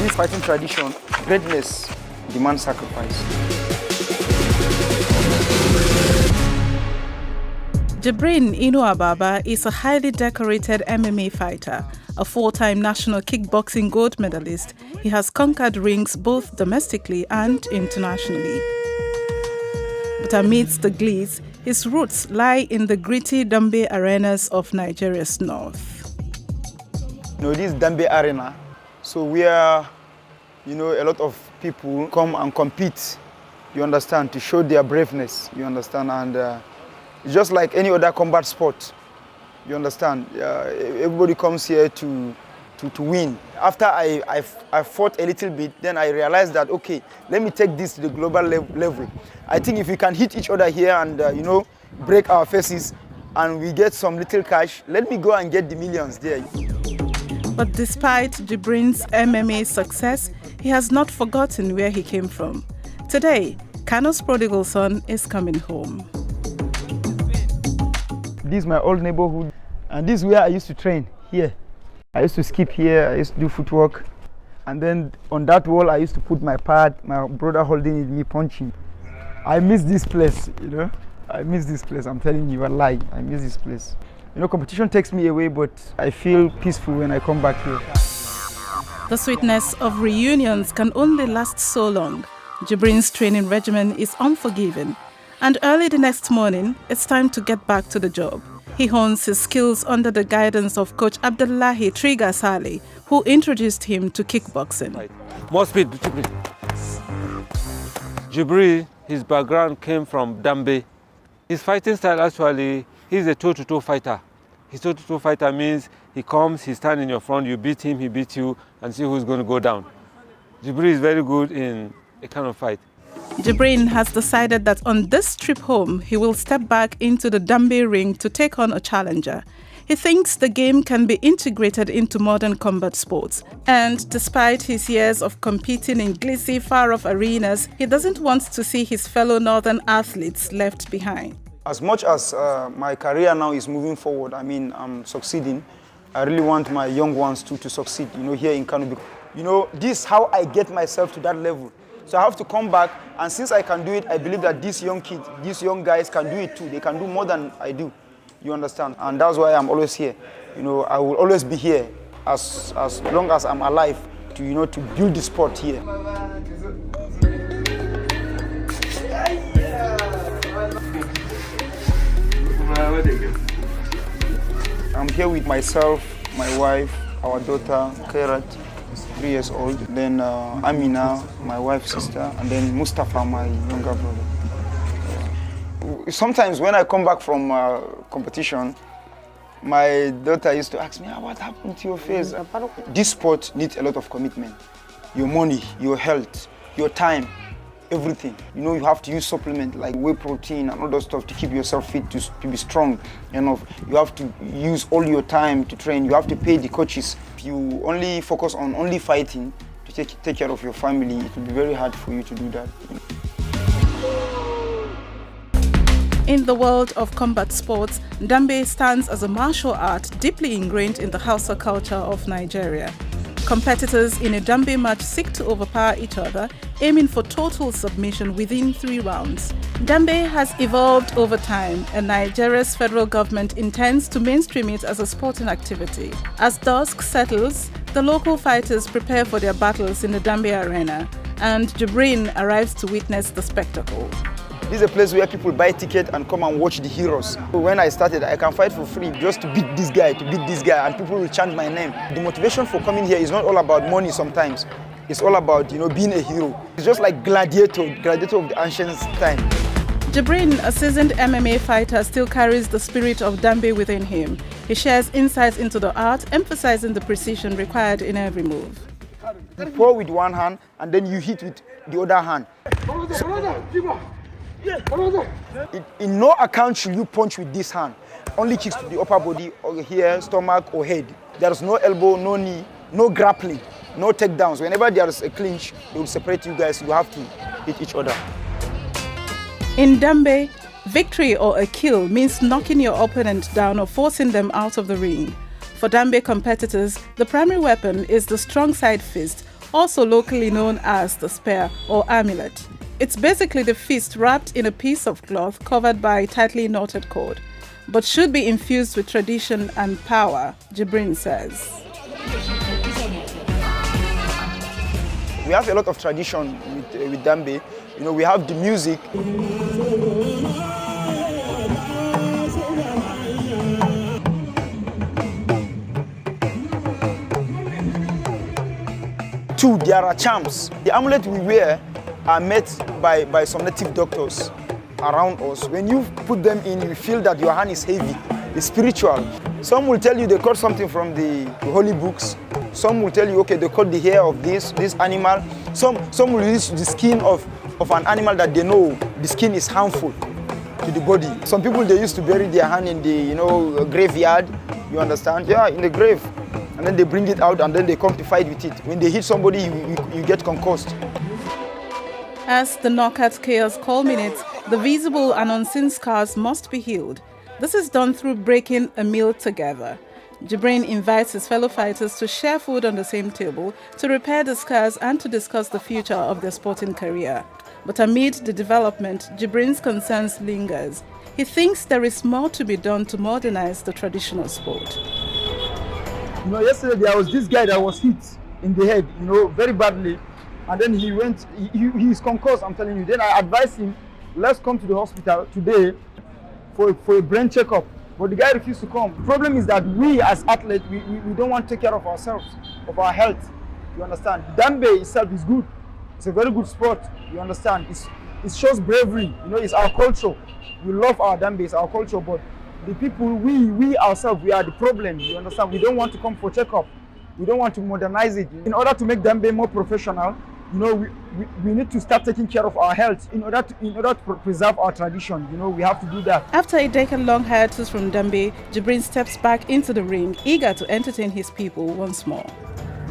this fighting tradition, greatness demands sacrifice. Jibrin Inuwa Baba is a highly decorated MMA fighter, a 4-time national kickboxing gold medalist. He has conquered rings both domestically and internationally. But amidst the glitz, his roots lie in the gritty Dambe arenas of Nigeria's north. This Dambe arena, so where, a lot of people come and compete, you understand, to show their braveness, you understand, and it's just like any other combat sport, you understand. Everybody comes here to win. After I fought a little bit, then I realized that, okay, let me take this to the global level. I think if we can hit each other here and, break our faces and we get some little cash, let me go and get the millions there. But despite Jibrin's MMA success, he has not forgotten where he came from. Today, Kano's prodigal son is coming home. This is my old neighborhood, and this is where I used to train, here. I used to skip here, I used to do footwork, and then on that wall I used to put my pad, my brother holding it, me punching. I miss this place, I miss this place, I'm telling you a lie, I miss this place. Competition takes me away, but I feel peaceful when I come back here. The sweetness of reunions can only last so long. Jibrin's training regimen is unforgiving. And early the next morning, it's time to get back to the job. He hones his skills under the guidance of Coach Abdullahi Triga Saleh, who introduced him to kickboxing. More speed, Jibrin, his background came from Dambe. His fighting style actually, he's a toe-to-toe fighter. His toe-to-toe fighter means he comes, he stands in your front, you beat him, he beats you, and see who's going to go down. Jibrin is very good in a kind of fight. Jibrin has decided that on this trip home, he will step back into the Dambe ring to take on a challenger. He thinks the game can be integrated into modern combat sports. And despite his years of competing in glitzy, far-off arenas, he doesn't want to see his fellow northern athletes left behind. As much as my career now is moving forward, I'm succeeding, I really want my young ones to succeed, here in Kano. This is how I get myself to that level. So I have to come back, and since I can do it, I believe that these young kids, these young guys can do it too. They can do more than I do, you understand? And that's why I'm always here. I will always be here as long as I'm alive to build the sport here. I'm here with myself, my wife, our daughter, Kairat, 3 years old, then Amina, my wife's sister, and then Mustafa, my younger brother. Sometimes when I come back from competition, my daughter used to ask me, what happened to your face? This sport needs a lot of commitment. Your money, your health, your time, everything. You have to use supplement like whey protein and all that stuff to keep yourself fit, to be strong enough. You have to use all your time to train. You have to pay the coaches. If you only focus on only fighting to take care of your family, it will be very hard for you to do that. In the world of combat sports, Dambe stands as a martial art deeply ingrained in the Hausa culture of Nigeria. Competitors in a Dambe match seek to overpower each other, aiming for total submission within 3 rounds. Dambe has evolved over time, and Nigeria's federal government intends to mainstream it as a sporting activity. As dusk settles, the local fighters prepare for their battles in the Dambe arena, and Jibrin arrives to witness the spectacle. This is a place where people buy tickets and come and watch the heroes. When I started, I can fight for free just to beat this guy, and people will chant my name. The motivation for coming here is not all about money sometimes. It's all about, being a hero. It's just like gladiator of the ancient time. Jibrin, a seasoned MMA fighter, still carries the spirit of Dambe within him. He shares insights into the art, emphasizing the precision required in every move. You pour with one hand, and then you hit with the other hand. In no account should you punch with this hand. Only kicks to the upper body, or here, stomach, or head. There is no elbow, no knee, no grappling, no takedowns. Whenever there is a clinch, they will separate you guys. You have to hit each other. In Dambe, victory or a kill means knocking your opponent down or forcing them out of the ring. For Dambe competitors, the primary weapon is the strong side fist, also locally known as the spear or amulet. It's basically the fist wrapped in a piece of cloth covered by tightly knotted cord, but should be infused with tradition and power, Jibrin says. We have a lot of tradition with Dambe. You know, we have the music. Two, there are charms. The amulet we wear are made by some native doctors around us. When you put them in, you feel that your hand is heavy, it's spiritual. Some will tell you they caught something from the holy books. Some will tell you, okay, they caught the hair of this animal. Some will use the skin of an animal that they know the skin is harmful to the body. Some people, they used to bury their hand in the graveyard, you understand? Yeah, in the grave. And then they bring it out and then they come to fight with it. When they hit somebody, you get concussed. As the knockout chaos culminates, the visible and unseen scars must be healed. This is done through breaking a meal together. Jibrin invites his fellow fighters to share food on the same table, to repair the scars and to discuss the future of their sporting career. But amid the development, Jibrin's concerns lingers. He thinks there is more to be done to modernize the traditional sport. You know, yesterday there was this guy that was hit in the head, you know, very badly. And then he's concussed, I'm telling you. Then I advised him, let's come to the hospital today for a brain checkup. But the guy refused to come. The problem is that we as athletes, we don't want to take care of ourselves, of our health. You understand? Dambe itself is good. It's a very good sport. You understand? It shows bravery. You know, it's our culture. We love our Dambe, it's our culture. But the people, we ourselves, we are the problem. You understand? We don't want to come for checkup. We don't want to modernize it. In order to make Dambe more professional, you know, we need to start taking care of our health in order to preserve our tradition. You know, we have to do that. After a decade-long hiatus from Dambe, Jibrin steps back into the ring, eager to entertain his people once more.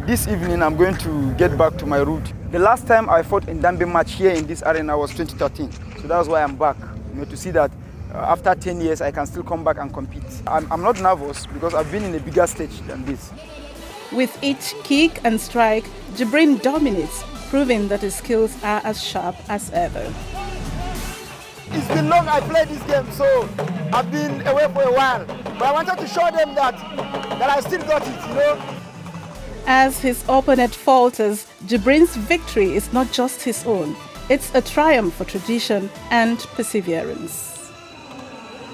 This evening, I'm going to get back to my root. The last time I fought in Dambe match here in this arena was 2013. So that's why I'm back. You know, to see that after 10 years, I can still come back and compete. I'm not nervous because I've been in a bigger stage than this. With each kick and strike, Jibrin dominates, proving that his skills are as sharp as ever. It's been long I played this game, so I've been away for a while. But I wanted to show them that I still got it, you know. As his opponent falters, Jibrin's victory is not just his own. It's a triumph for tradition and perseverance.